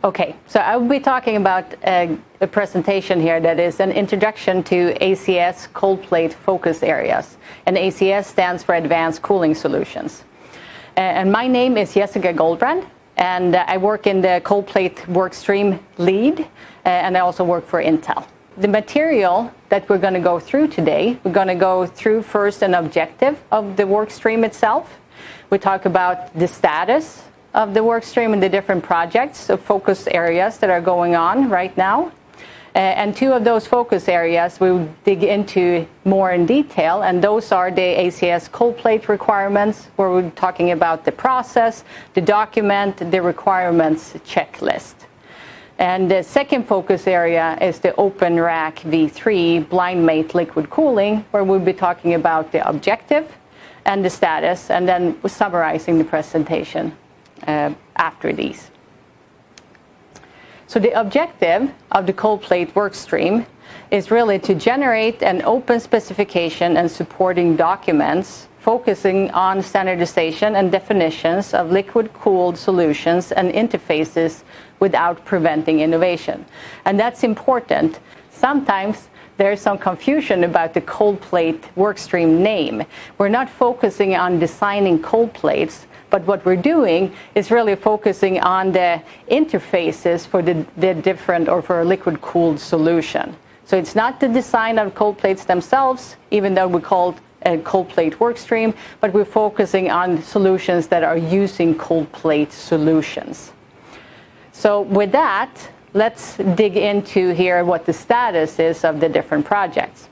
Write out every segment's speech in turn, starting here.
Okay, so I will be talking about a presentation here that is an introduction to ACS cold plate focus areas. And ACS stands for Advanced Cooling Solutions. And my name is Jessica Goldbrand, and I work in the cold plate workstream lead, and I also work for Intel. The material that we're going to go through today, we're going to go through first an objective of the workstream itself. We talk about the status of the workstream and the different projects, so focus areas that are going on right now. And two of those focus areas we will dig into more in detail, and those are the ACS cold plate requirements, where we're talking about the process, the document, the requirements checklist. And the second focus area is the Open Rack V3 blind mate liquid cooling, where we'll be talking about the objective and the status, and then summarizing the presentation after these. So the objective of the cold plate workstream is really to generate an open specification and supporting documents focusing on standardization and definitions of liquid-cooled solutions and interfaces without preventing innovation. And that's important. Sometimes there's some confusion about the cold plate workstream name. We're not focusing on designing cold plates, but what we're doing is really focusing on the interfaces for the different, or for a liquid-cooled solution. So it's not the design of cold plates themselves, even though we call it a cold plate workstream, but we're focusing on solutions that are using cold plate solutions. So with that, let's dig into here what the status is of the different projects.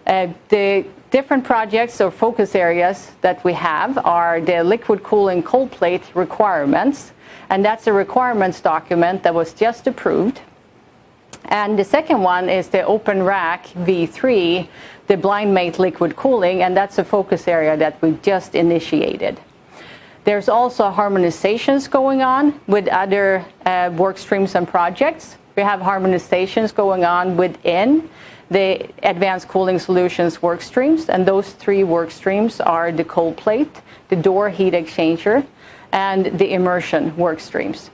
The different projects or focus areas that we have are the liquid cooling cold plate requirements, and that's a requirements document that was just approved. And the second one is the Open Rack V3, the blind mate liquid cooling, and that's a focus area that we just initiated. There's also harmonizations going on with other work streams and projects. We have harmonizations going on within the Advanced Cooling Solutions work streams, and those three work streams are the cold plate, the door heat exchanger, and the immersion work streams.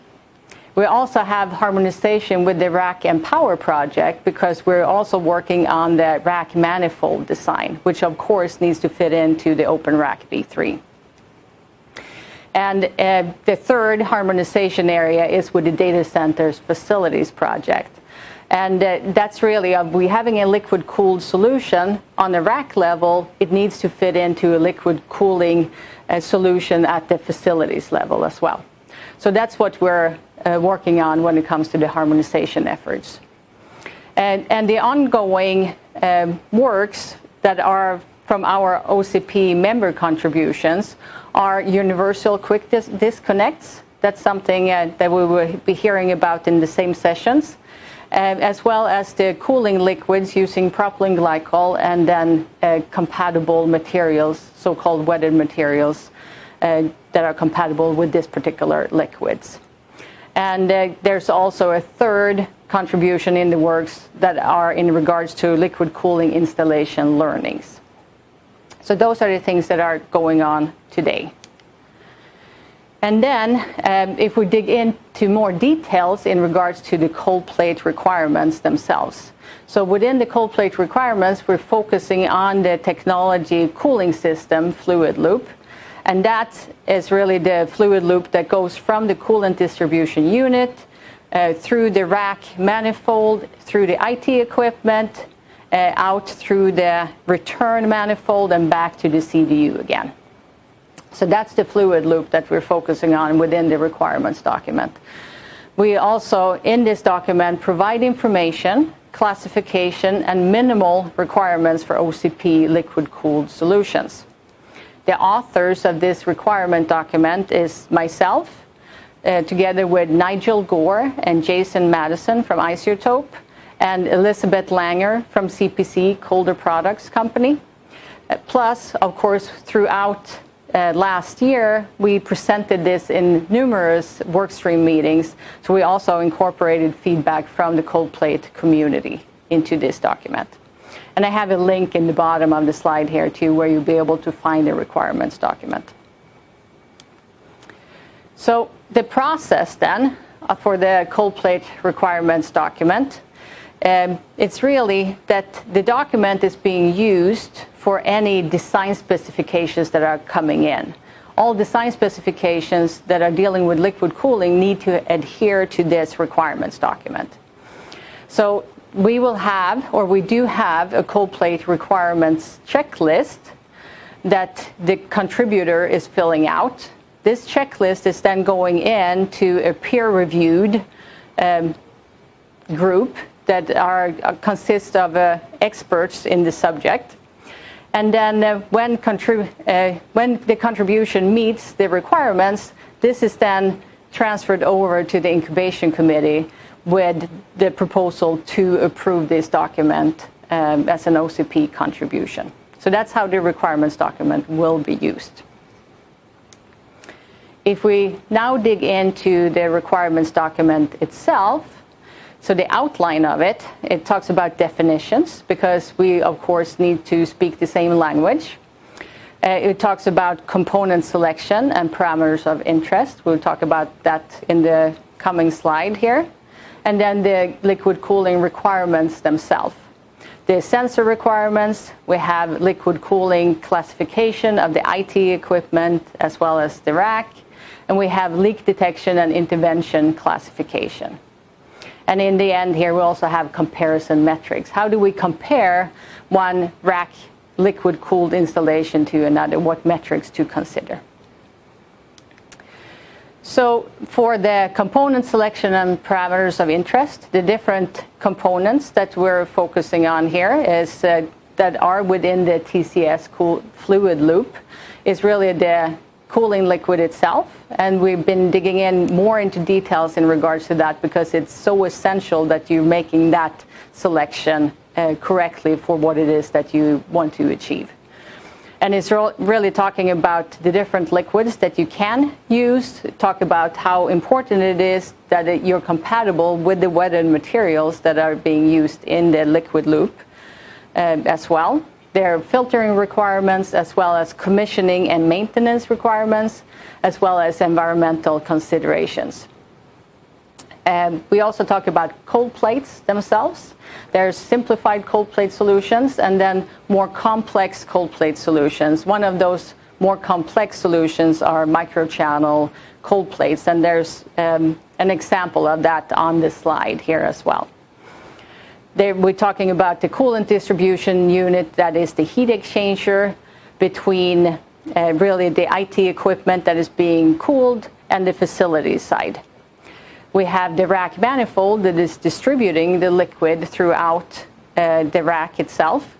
We also have harmonization with the rack and power project, because we're also working on the rack manifold design, which of course needs to fit into the Open Rack V3. And the third harmonization area is with the data centers facilities project. And that's really, we having a liquid cooled solution on the rack level, it needs to fit into a liquid cooling solution at the facilities level as well. So that's what we're working on when it comes to the harmonization efforts. And the ongoing works that are from our OCP member contributions are universal quick disconnects. That's something that we will be hearing about in the same sessions. As well as the cooling liquids using propylene glycol, and then compatible materials, so-called welded materials, that are compatible with this particular liquids. And there's also a third contribution in the works that are in regards to liquid cooling installation learnings. So those are the things that are going on today. And then, if we dig into more details in regards to the cold plate requirements themselves. So within the cold plate requirements, we're focusing on the technology cooling system fluid loop. And that is really the fluid loop that goes from the coolant distribution unit, through the rack manifold, through the IT equipment, out through the return manifold, and back to the CDU again. So that's the fluid loop that we're focusing on within the requirements document. We also, in this document, provide information, classification, and minimal requirements for OCP liquid-cooled solutions. The authors of this requirement document is myself, together with Nigel Gore and Jason Madison from Isotope, and Elizabeth Langer from CPC Colder Products Company. Plus, of course, throughout last year, we presented this in numerous workstream meetings, so we also incorporated feedback from the cold plate community into this document. And I have a link in the bottom of the slide here too, where you'll be able to find the requirements document. So the process then for the cold plate requirements document, it's really that the document is being used for any design specifications that are coming in. All design specifications that are dealing with liquid cooling need to adhere to this requirements document. So we will have, or we do have, a cold plate requirements checklist that the contributor is filling out. This checklist is then going into a peer-reviewed group that consists of experts in the subject. And then when the contribution meets the requirements, this is then transferred over to the incubation committee with the proposal to approve this document as an OCP contribution. So that's how the requirements document will be used. If we now dig into the requirements document itself, so the outline of it, it talks about definitions, because we, of course, need to speak the same language. It talks about component selection and parameters of interest. We'll talk about that in the coming slide here. And then the liquid cooling requirements themselves. The sensor requirements, we have liquid cooling classification of the IT equipment as well as the rack. And we have leak detection and intervention classification. And in the end here, we also have comparison metrics. How do we compare one rack liquid-cooled installation to another? What metrics to consider? So for the component selection and parameters of interest, the different components that we're focusing on here is that are within the TCS fluid loop is really the cooling liquid itself, and we've been digging in more into details in regards to that because it's so essential that you're making that selection correctly for what it is that you want to achieve. And it's really talking about the different liquids that you can use, talk about how important it is that you're compatible with the weathered materials that are being used in the liquid loop as well. There are filtering requirements, as well as commissioning and maintenance requirements, as well as environmental considerations. We also talk about cold plates themselves. There's simplified cold plate solutions and then more complex cold plate solutions. One of those more complex solutions are microchannel cold plates, and there's an example of that on this slide here as well. We're talking about the coolant distribution unit, that is the heat exchanger between really the IT equipment that is being cooled and the facility side. We have the rack manifold that is distributing the liquid throughout the rack itself.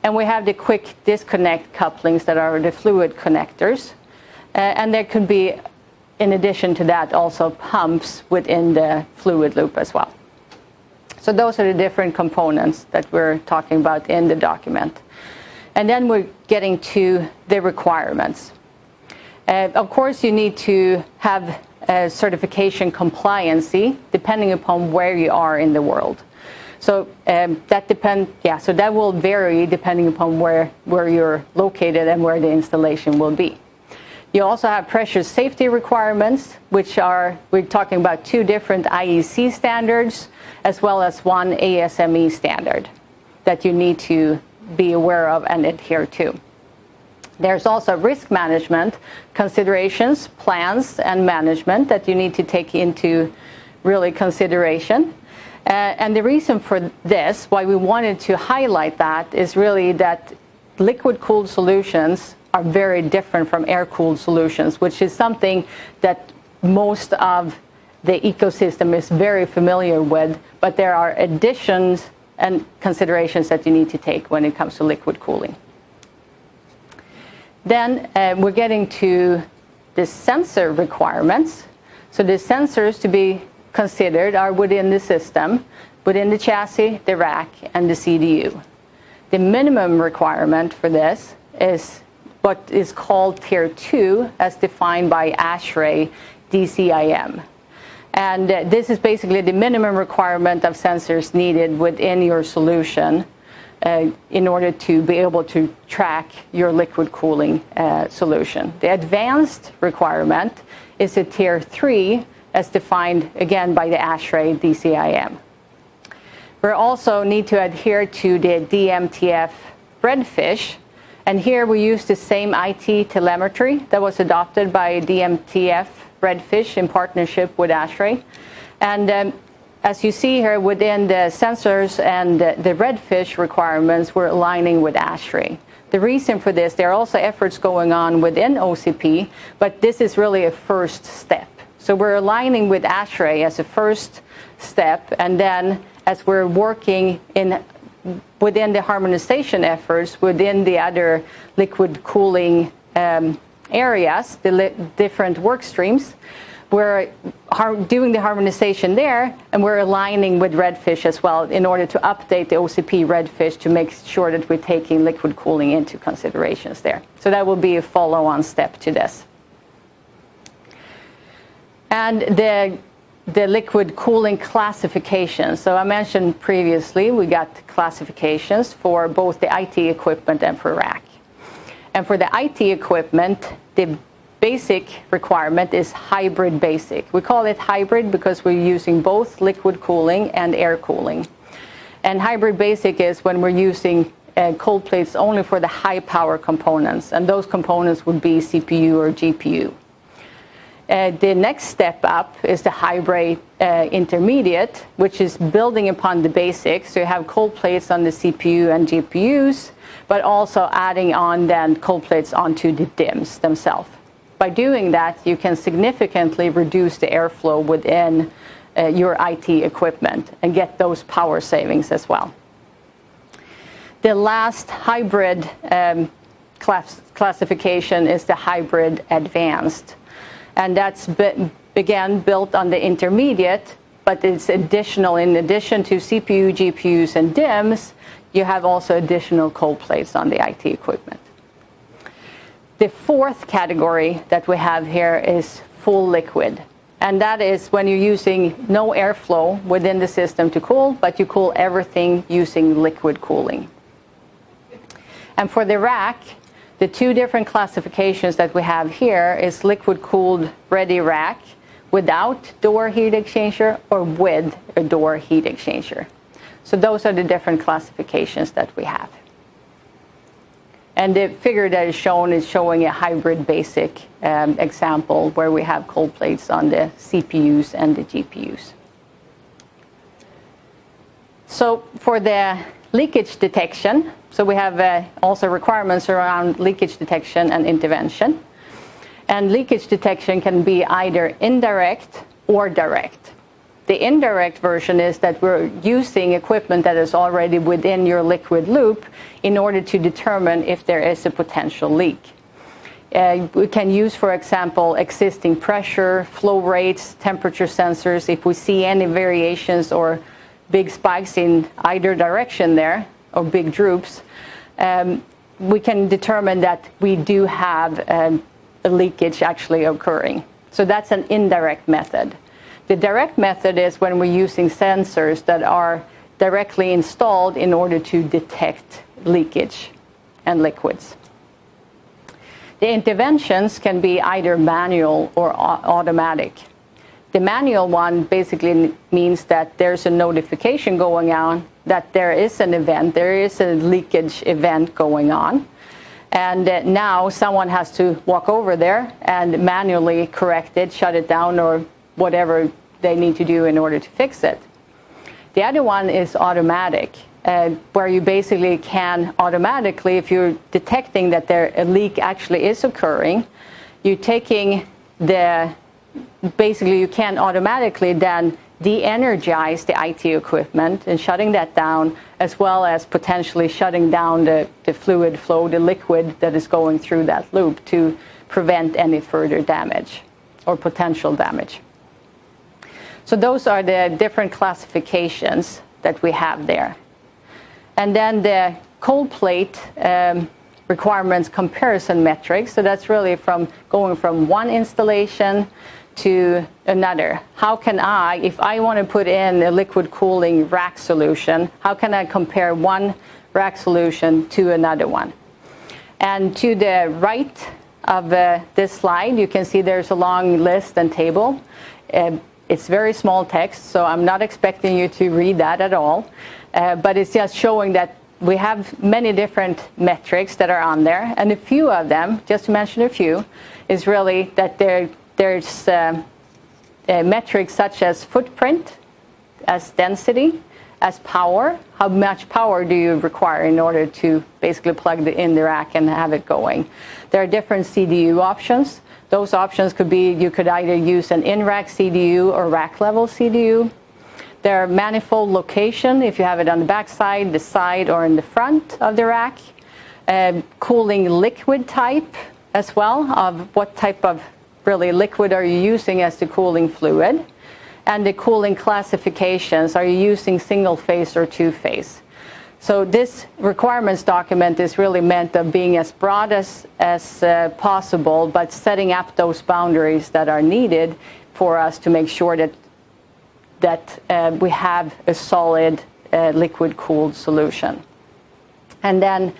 And we have the quick disconnect couplings that are the fluid connectors. And there could be, in addition to that, also pumps within the fluid loop as well. So those are the different components that we're talking about in the document. And then we're getting to the requirements. Of course, you need to have certification compliancy depending upon where you are in the world. So that will vary depending upon where you're located and where the installation will be. You also have pressure safety requirements, which we're talking about 2 different IEC standards, as well as 1 ASME standard that you need to be aware of and adhere to. There's also risk management considerations, plans, and management that you need to take into really consideration. And the reason for this, why we wanted to highlight that, is really that liquid-cooled solutions are very different from air-cooled solutions, which is something that most of the ecosystem is very familiar with, but there are additions and considerations that you need to take when it comes to liquid cooling. Then we're getting to the sensor requirements. So the sensors to be considered are within the system, within the chassis, the rack, and the CDU. The minimum requirement for this is what is called Tier 2, as defined by ASHRAE DCIM. And this is basically the minimum requirement of sensors needed within your solution in order to be able to track your liquid cooling solution. The advanced requirement is a Tier 3 as defined again by the ASHRAE DCIM. We also need to adhere to the DMTF redfish, and here we use the same IT telemetry that was adopted by DMTF redfish in partnership with ASHRAE. And as you see here, within the sensors and the redfish requirements, we're aligning with ASHRAE. The reason for this, there are also efforts going on within OCP, but this is really a first step. So we're aligning with ASHRAE as a first step, and then as we're working within the harmonization efforts within the other liquid cooling areas, the different work streams, we're doing the harmonization there, and we're aligning with redfish as well in order to update the OCP redfish to make sure that we're taking liquid cooling into considerations there. So that will be a follow-on step to this. And the liquid cooling classification. So I mentioned previously we got classifications for both the IT equipment and for rack. And for the IT equipment, the basic requirement is hybrid basic. We call it hybrid because we're using both liquid cooling and air cooling. And hybrid basic is when we're using cold plates only for the high power components, and those components would be CPU or GPU. The next step up is the hybrid intermediate, which is building upon the basics. So you have cold plates on the CPU and GPUs, but also adding on then cold plates onto the DIMMs themselves. By doing that, you can significantly reduce the airflow within your IT equipment and get those power savings as well. The last hybrid classification is the hybrid advanced. And that's again built on the intermediate, but it's additional. In addition to CPU, GPUs, and DIMMs, you have also additional cold plates on the IT equipment. The fourth category that we have here is full liquid. And that is when you're using no airflow within the system to cool, but you cool everything using liquid cooling. And for the rack, the two different classifications that we have here is liquid cooled ready rack without door heat exchanger or with a door heat exchanger. So those are the different classifications that we have. And the figure that is shown is showing a hybrid basic example where we have cold plates on the CPUs and the GPUs. So for the leakage detection, so we have also requirements around leakage detection and intervention. And leakage detection can be either indirect or direct. The indirect version is that we're using equipment that is already within your liquid loop in order to determine if there is a potential leak. We can use, for example, existing pressure, flow rates, temperature sensors. If we see any variations or big spikes in either direction there, or big droops, we can determine that we do have a leakage actually occurring. So that's an indirect method. The direct method is when we're using sensors that are directly installed in order to detect leakage and liquids. The interventions can be either manual or automatic. The manual one basically means that there's a notification going on that there is an event, there is a leakage event going on. And now someone has to walk over there and manually correct it, shut it down, or whatever they need to do in order to fix it. The other one is automatic, where you basically can automatically, if you're detecting that a leak actually is occurring, you're taking basically you can automatically then de-energize the IT equipment and shutting that down, as well as potentially shutting down the fluid flow, the liquid that is going through that loop, to prevent any further damage or potential damage. So those are the different classifications that we have there. And then the cold plate requirements comparison metrics. So that's really from going from one installation to another. How can I, if I want to put in a liquid cooling rack solution, how can I compare one rack solution to another one? And to the right of this slide, you can see there's a long list and table. It's very small text, so I'm not expecting you to read that at all. But it's just showing that we have many different metrics that are on there. And a few of them, just to mention a few, is really that there's metrics such as footprint, as density, as power. How much power do you require in order to basically plug it in the rack and have it going? There are different CDU options. Those options could be, you could either use an in-rack CDU or rack-level CDU. There are manifold location, if you have it on the back side, the side, or in the front of the rack. Cooling liquid type as well, of what type of really liquid are you using as the cooling fluid. And the cooling classifications, are you using single-phase or two-phase? So this requirements document is really meant of being as broad as possible, but setting up those boundaries that are needed for us to make sure that we have a solid liquid-cooled solution. And then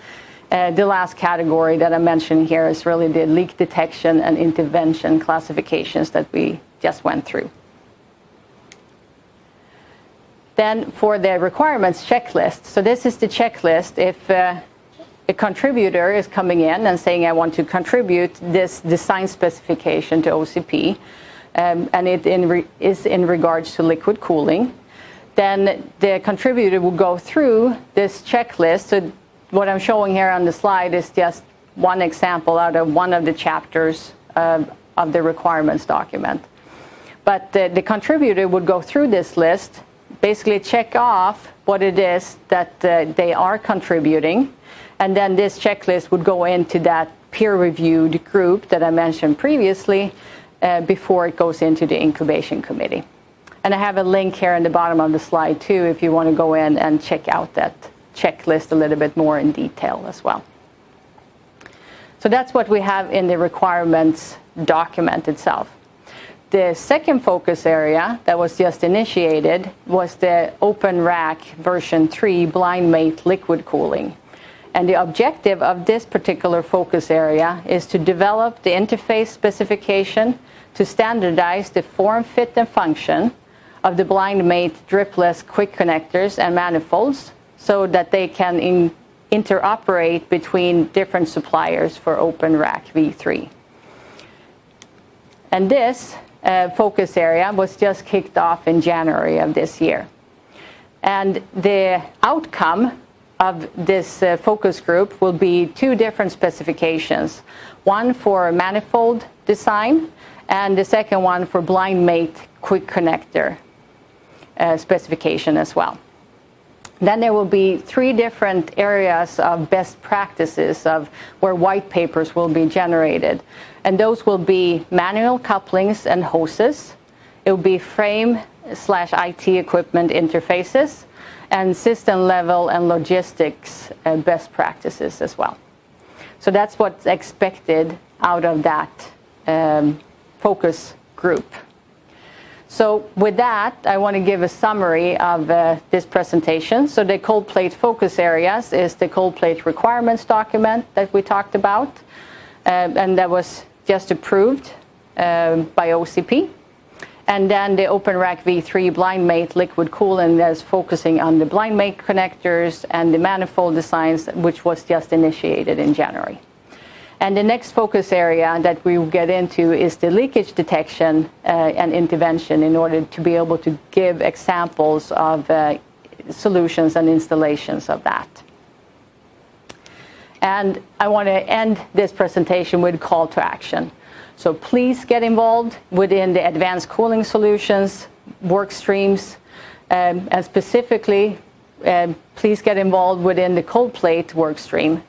the last category that I mentioned here is really the leak detection and intervention classifications that we just went through. Then for the requirements checklist, so this is the checklist if a contributor is coming in and saying, I want to contribute this design specification to OCP, and it is in regards to liquid cooling, then the contributor will go through this checklist. So what I'm showing here on the slide is just one example out of one of the chapters of the requirements document. But the contributor would go through this list, basically check off what it is that they are contributing, and then this checklist would go into that peer-reviewed group that I mentioned previously before it goes into the incubation committee. And I have a link here in the bottom of the slide too if you want to go in and check out that checklist a little bit more in detail as well. So that's what we have in the requirements document itself. The second focus area that was just initiated was the Open Rack version 3 blind mate liquid cooling. And the objective of this particular focus area is to develop the interface specification to standardize the form, fit, and function of the blind mate dripless quick connectors and manifolds so that they can interoperate between different suppliers for Open Rack v3. And this focus area was just kicked off in January of this year. And the outcome of this focus group will be two different specifications. One for manifold design and the second one for blind mate quick connector specification as well. Then there will be three different areas of best practices of where white papers will be generated. And those will be manual couplings and hoses. It will be frame/IT equipment interfaces and system level and logistics best practices as well. So that's what's expected out of that focus group. So with that, I want to give a summary of this presentation. So the cold plate focus areas is the cold plate requirements document that we talked about, and that was just approved by OCP. And then the Open Rack v3 blind mate liquid cooling that's focusing on the blind mate connectors and the manifold designs, which was just initiated in January. And the next focus area that we will get into is the leakage detection and intervention in order to be able to give examples of solutions and installations of that. And I want to end this presentation with a call to action. So please get involved within the advanced cooling solutions work streams, and specifically please get involved within the cold plate work stream.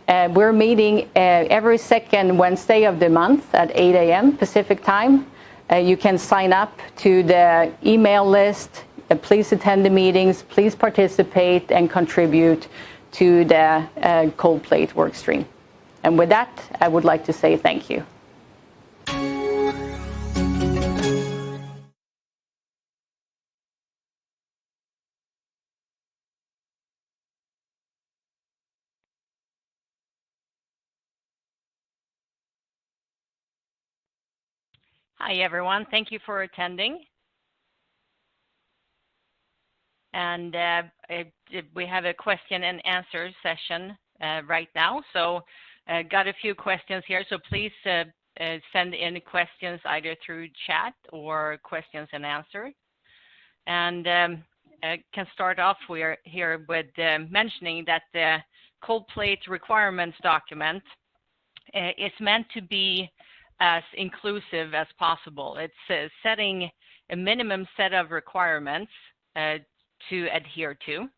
We're meeting every second Wednesday of the month at 8 a.m. Pacific time. You can sign up to the email list. Please attend the meetings. Please participate and contribute to the cold plate work stream. And with that, I would like to say thank you. Hi, everyone. Thank you for attending. And we have a question and answer session right now. So got a few questions here. So please send in questions either through chat or questions and answer. And I can start off here with mentioning that the cold plate requirements document is meant to be as inclusive as possible. It's setting a minimum set of requirements to adhere to.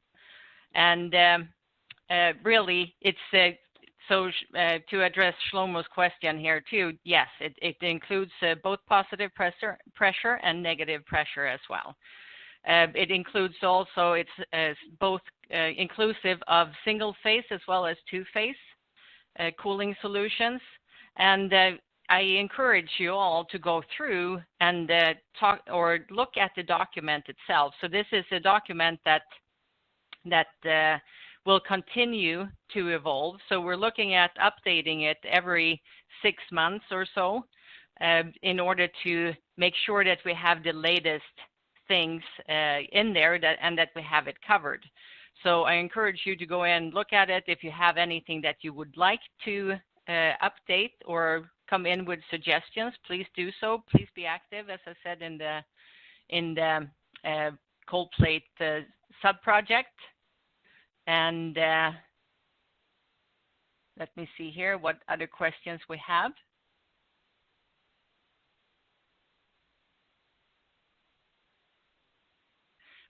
And really, it's so to address Shlomo's question here too, yes, it includes both positive pressure and negative pressure as well. It includes also, it's both inclusive of single phase as well as two phase cooling solutions. And I encourage you all to go through and talk or look at the document itself. So this is a document that will continue to evolve. So we're looking at updating it every 6 months or so in order to make sure that we have the latest things in there and that we have it covered. So I encourage you to go in and look at it. If you have anything that you would like to update or come in with suggestions, please do so. Please be active, as I said, in the cold plate sub-project. And let me see here what other questions we have.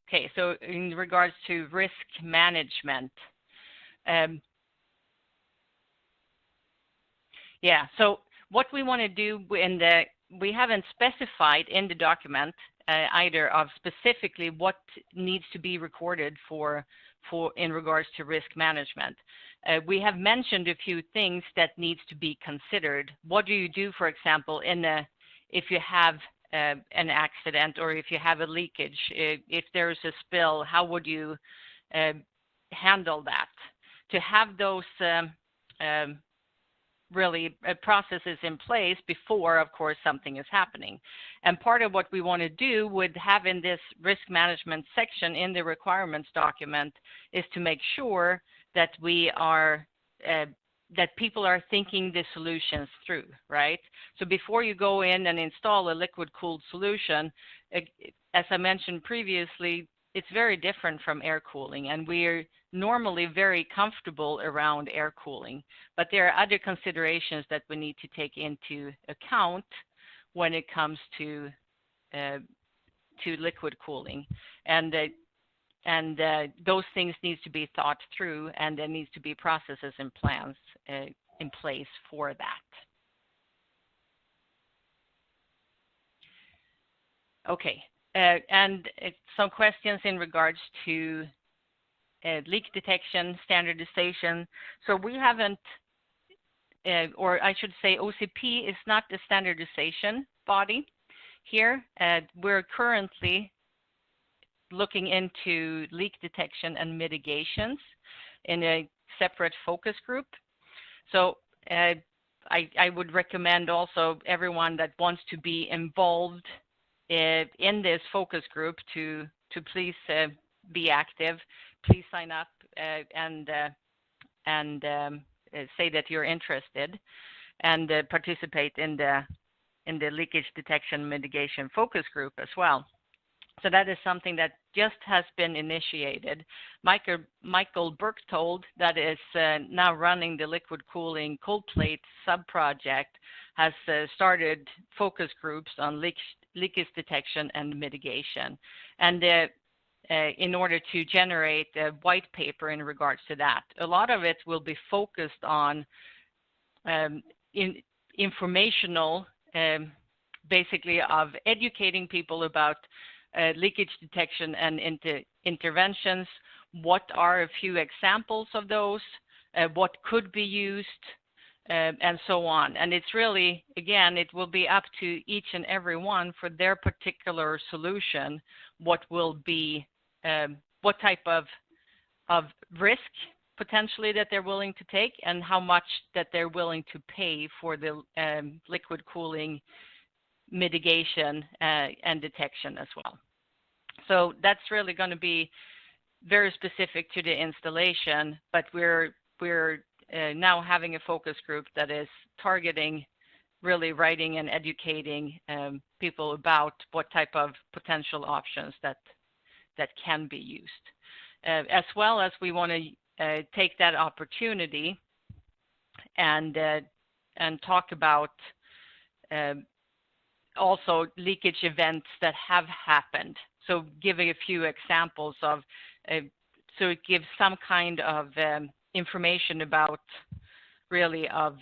Okay, so in regards to risk management, yeah, so what we want to do we haven't specified in the document either of specifically what needs to be recorded for in regards to risk management. We have mentioned a few things that needs to be considered. What do you do, for example, if you have an accident or if you have a leakage, if there's a spill, how would you handle that? To have those really processes in place before, of course, something is happening. And part of what we want to do with having this risk management section in the requirements document is to make sure that we are that people are thinking the solutions through, right? So before you go in and install a liquid-cooled solution, as I mentioned previously, it's very different from air cooling, and we're normally very comfortable around air cooling. But there are other considerations that we need to take into account when it comes to liquid cooling. And those things need to be thought through, and there needs to be processes and plans in place for that. Okay, and some questions in regards to leak detection, standardization. So we haven't, or I should say OCP is not the standardization body here. We're currently looking into leak detection and mitigations in a separate focus group. So I would recommend also everyone that wants to be involved in this focus group to please be active. Please sign up and say that you're interested and participate in the leakage detection mitigation focus group as well. So that is something that just has been initiated. Michael Berchtold, that is now running the liquid cooling cold plate sub-project, has started focus groups on leakage detection and mitigation. And in order to generate a white paper in regards to that. A lot of it will be focused on informational, basically of educating people about leakage detection and interventions. What are a few examples of those? What could be used? And so on. And it's really, again, it will be up to each and every one for their particular solution, what will be, what type of risk potentially that they're willing to take and how much that they're willing to pay for the liquid cooling mitigation and detection as well. So that's really going to be very specific to the installation, but we're now having a focus group that is targeting really writing and educating people about what type of potential options that can be used. As well as we want to take that opportunity and talk about also leakage events that have happened. So giving a few examples of, so it gives some kind of information about really of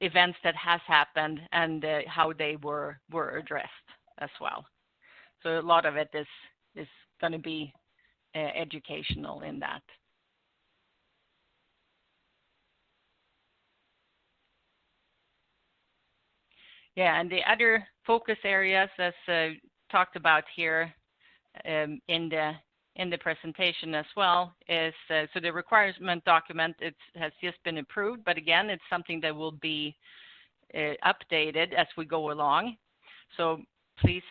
events that has happened and how they were addressed as well. So a lot of it is going to be educational in that. Yeah, and the other focus areas, as talked about here in the presentation as well, is so the requirement document has just been approved, but again, it's something that will be updated as we go along. So please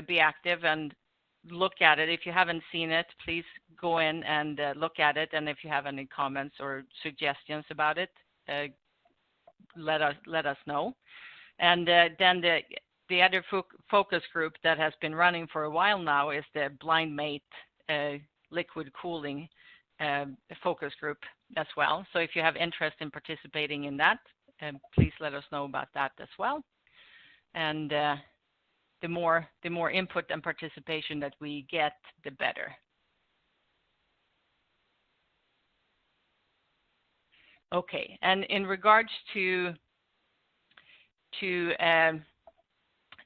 be active and look at it. If you haven't seen it, please go in and look at it. And if you have any comments or suggestions about it, let us know. And then the other focus group that has been running for a while now is the blind mate liquid cooling focus group as well. So if you have interest in participating in that, please let us know about that as well. And the more input and participation that we get, the better. Okay, and in regards to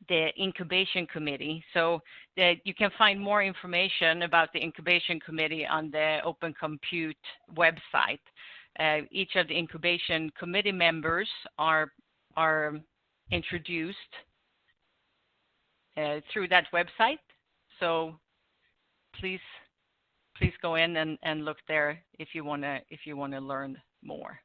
the incubation committee, so you can find more information about the incubation committee on the Open Compute website. Each of the incubation committee members are introduced through that website. So please go in and look there if you wanna learn more.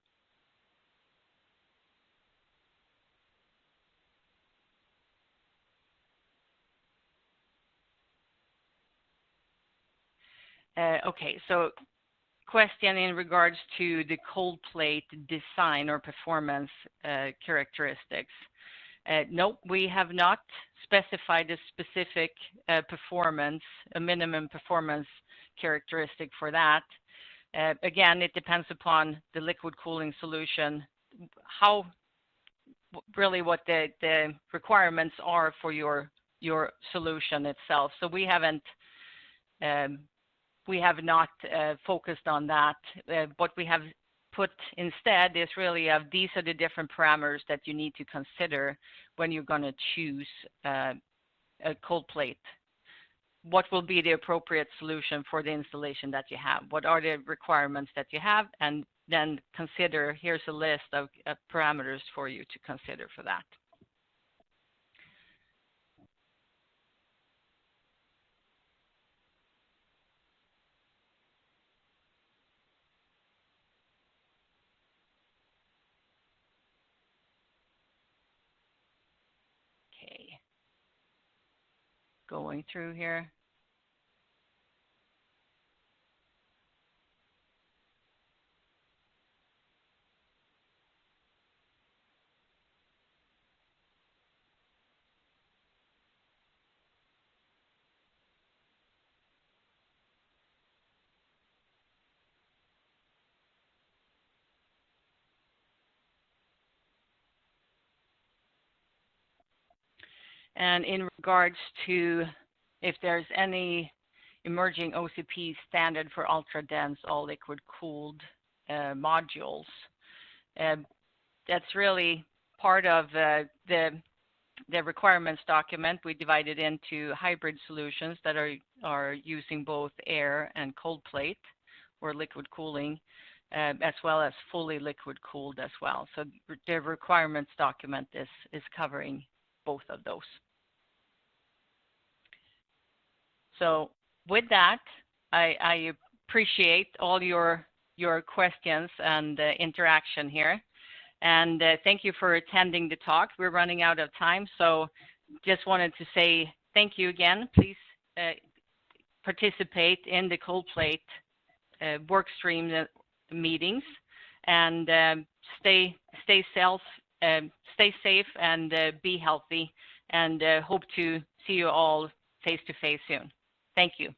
Okay, so question in regards to the cold plate design or performance characteristics. No, we have not specified a specific performance, a minimum performance characteristic for that. Again, it depends upon the liquid cooling solution, how really what the requirements are for your solution itself. So we haven't we have not focused on that. What we have put instead is really these are the different parameters that you need to consider when you're going to choose a cold plate. What will be the appropriate solution for the installation that you have? What are the requirements that you have? And then consider, here's a list of parameters for you to consider for that. Okay. Going through here. And in regards to if there's any emerging OCP standard for ultra-dense all liquid cooled modules, that's really part of the requirements document. We divided into hybrid solutions that are using both air and cold plate or liquid cooling, as well as fully liquid cooled as well. So the requirements document is covering both of those. So with that, I appreciate all your questions and interaction here. And thank you for attending the talk. We're running out of time, so just wanted to say thank you again. Please participate in the cold plate work stream meetings, and stay safe and be healthy, and hope to see you all face to face soon. Thank you.